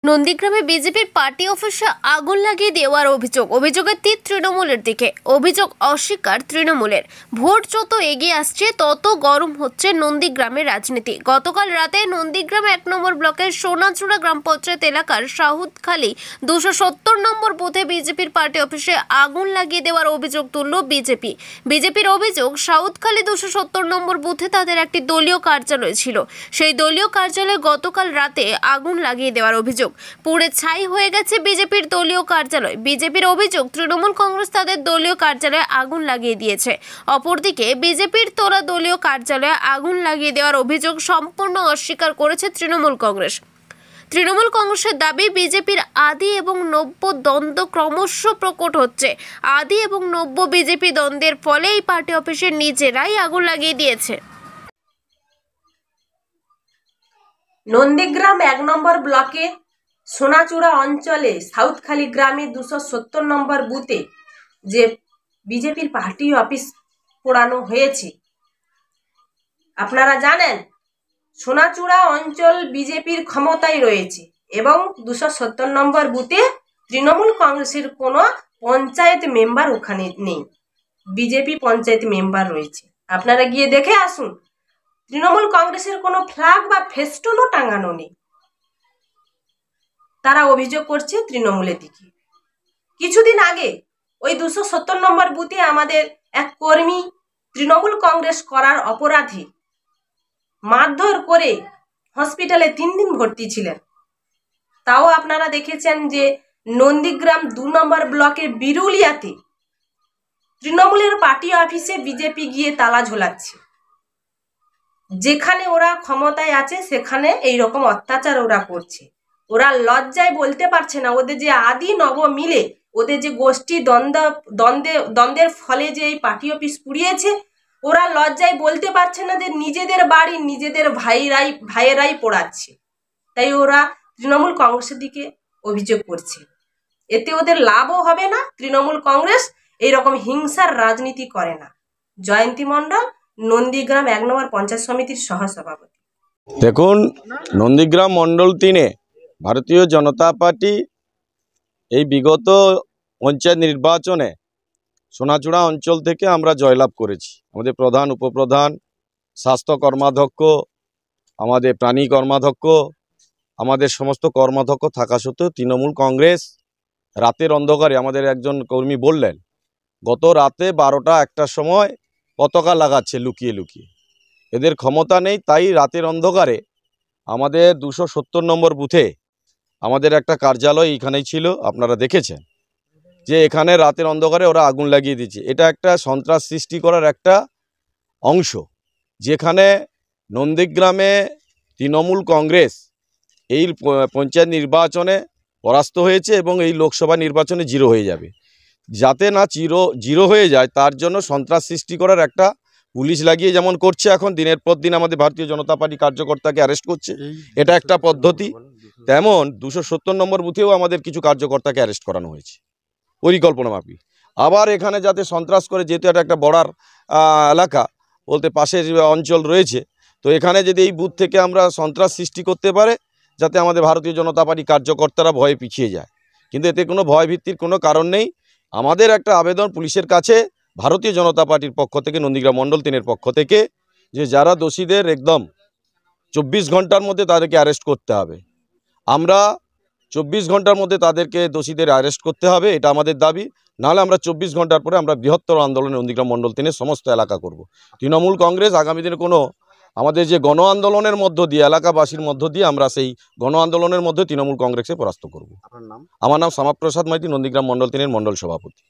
নন্দীগ্রামে বিজেপির পার্টি অফিসে আগুন লাগিয়ে দেওয়ার অভিযোগের তীর তৃণমূলের দিকে। অভিযোগ অস্বীকার তৃণমূলের। ভোট যত এগিয়ে আসছে তত গরম হচ্ছে নন্দীগ্রামের রাজনীতি। গতকাল রাতে নন্দীগ্রাম 1 নম্বর ব্লকের সোনাচূড়া গ্রাম পঞ্চায়েত এলাকার সাউথখালী 270 নম্বর বুথে বিজেপির পার্টি অফিসে আগুন লাগিয়ে দেওয়ার অভিযোগ তুলল বিজেপির অভিযোগ, সাউথখালী 270 নম্বর বুথে তাদের একটি দলীয় কার্যালয় ছিল। সেই দলীয় কার্যালয়ে গতকাল রাতে আগুন লাগিয়ে দেওয়ার অভিযোগ। পুড়ে ছাই হয়ে গেছে বিজেপির দলীয় কার্যালয়। বিজেপির অভিযোগ, তৃণমূল কংগ্রেস তাদের দলীয় কার্যালয়ে আগুন লাগিয়ে দিয়েছে। অপরদিকে বিজেপির তোলা দলীয় কার্যালয়ে আগুন লাগিয়ে দেওয়ার অভিযোগ সম্পূর্ণ অস্বীকার করেছে তৃণমূল কংগ্রেসের দাবি, বিজেপির আদি এবং নব্য দ্বন্দ্ব ক্রমশ প্রকট হচ্ছে। আদি এবং নব্য বিজেপি দ্বন্দ্বের ফলে এই পার্টি অফিসে নিজেরাই আগুন লাগিয়ে দিয়েছে। নন্দীগ্রাম 1 নম্বর ব্লকে সোনাচূড়া অঞ্চলে সাউথখালী গ্রামে 270 নম্বর বুথে যে বিজেপির পার্টি অফিস পোড়ানো হয়েছে, আপনারা জানেন সোনাচূড়া অঞ্চল বিজেপির ক্ষমতায় রয়েছে এবং 270 নম্বর বুথে তৃণমূল কংগ্রেসের কোনো পঞ্চায়েত মেম্বার ওখানে নেই, বিজেপি পঞ্চায়েত মেম্বার রয়েছে। আপনারা গিয়ে দেখে আসুন, তৃণমূল কংগ্রেসের কোনো ফ্ল্যাগ বা ফেস্টুনও টাঙানো নেই। তারা অভিযোগ করছে তৃণমূলের দিকে। কিছুদিন আগে ওই 270 নম্বর বুথে আমাদের এক কর্মী তৃণমূল কংগ্রেস করার অপরাধে মারধর করে হসপিটালে 3 দিন ভর্তি ছিলেন। তাও আপনারা দেখেছেন যে নন্দীগ্রাম 2 নম্বর ব্লকের বিরুলিয়াতে তৃণমূলের পার্টি অফিসে বিজেপি গিয়ে তালা ঝোলাচ্ছে। যেখানে ওরা ক্ষমতায় আছে সেখানে এই রকম অত্যাচার ওরা করছে। ওরা লজ্জায় বলতে পারছে না, ওদের যে আদি নব মিলে ওদের যে গোষ্ঠী দ্বন্দ্বের ফলে যে এই পার্টি অফিস পুড়িয়েছে, ওরা লজ্জায় বলতে পারছে না যে নিজেদের বাড়ি নিজেদের ভাইয়েরাই পোড়াচ্ছে। তাই ওরা তৃণমূল কংগ্রেসের দিকে অভিযোগ করছে। এতে ওদের লাভও হবে না। তৃণমূল কংগ্রেস এইরকম হিংসার রাজনীতি করে না। জয়ন্তী মণ্ডল, নন্দীগ্রাম 1 নম্বর পঞ্চায়েত সমিতির সহসভাপতি। দেখুন, নন্দীগ্রাম মণ্ডল 3-এ ভারতীয় জনতা পার্টি এই বিগত পঞ্চায়েত নির্বাচনে সোনাচূড়া অঞ্চল থেকে আমরা জয়লাভ করেছি। আমাদের প্রধান, উপপ্রধান, স্বাস্থ্য কর্মাধ্যক্ষ, আমাদের প্রাণী কর্মাধ্যক্ষ, আমাদের সমস্ত কর্মাধ্যক্ষ থাকা সত্ত্বেও তৃণমূল কংগ্রেস রাতের অন্ধকারে, আমাদের একজন কর্মী বললেন, গত রাতে 12টা-1টার সময় পতাকা লাগাচ্ছে লুকিয়ে লুকিয়ে। এদের ক্ষমতা নেই, তাই রাতের অন্ধকারে আমাদের 270 নম্বর বুথে আমাদের একটা কার্যালয় এখানেই ছিল, আপনারা দেখেছেন যে এখানে রাতের অন্ধকারে ওরা আগুন লাগিয়ে দিচ্ছে। এটা একটা সন্ত্রাস সৃষ্টি করার একটা অংশ, যেখানে নন্দীগ্রামে তৃণমূল কংগ্রেস এই পঞ্চায়েত নির্বাচনে পরাস্ত হয়েছে এবং এই লোকসভা নির্বাচনে 0 হয়ে যাবে। যাতে না জিরো হয়ে যায় তার জন্য সন্ত্রাস সৃষ্টি করার একটা পুলিশ লাগিয়ে যেমন করছে, এখন দিনের পর দিন আমাদের ভারতীয় জনতা পার্টি কার্যকর্তাকে অ্যারেস্ট করছে, এটা একটা পদ্ধতি। তেমন 270 নম্বর বুথেও আমাদের কিছু কার্যকর্তাকে অ্যারেস্ট করানো হয়েছে পরিকল্পনা মাফিক। আবার এখানে যাতে সন্ত্রাস করে, যেহেতু এটা একটা বর্ডার এলাকা বলতে পাশের অঞ্চল রয়েছে, তো এখানে যদি এই বুথ থেকে আমরা সন্ত্রাস সৃষ্টি করতে পারে, যাতে আমাদের ভারতীয় জনতা পার্টি কার্যকর্তারা ভয়ে পিছিয়ে যায়। কিন্তু এতে কোনো ভয় ভিত্তির কোনো কারণ নেই। আমাদের একটা আবেদন পুলিশের কাছে ভারতীয় জনতা পার্টির পক্ষ থেকে, নন্দীগ্রাম মণ্ডল 3-এর পক্ষ থেকে, যে যারা দোষীদের একদম 24 ঘন্টার মধ্যে তাদেরকে অ্যারেস্ট করতে হবে। আমরা 24 ঘন্টার মধ্যে তাদেরকে দোষীদের অ্যারেস্ট করতে হবে, এটা আমাদের দাবি। নাহলে আমরা 24 ঘন্টার পরে আমরা বৃহত্তর আন্দোলনে নন্দীগ্রাম মণ্ডল 3-এর সমস্ত এলাকা করব। তৃণমূল কংগ্রেস আগামী দিনে কোনো আমাদের যে গণ আন্দোলনের মধ্য দিয়ে, এলাকাবাসীর মধ্য দিয়ে আমরা সেই গণ আন্দোলনের মধ্যে তৃণমূল কংগ্রেসকে পরাস্ত করব। আমার নাম শ্যামাপ্রসাদ মাইতি, নন্দীগ্রাম মণ্ডল 3-এর মণ্ডল সভাপতি।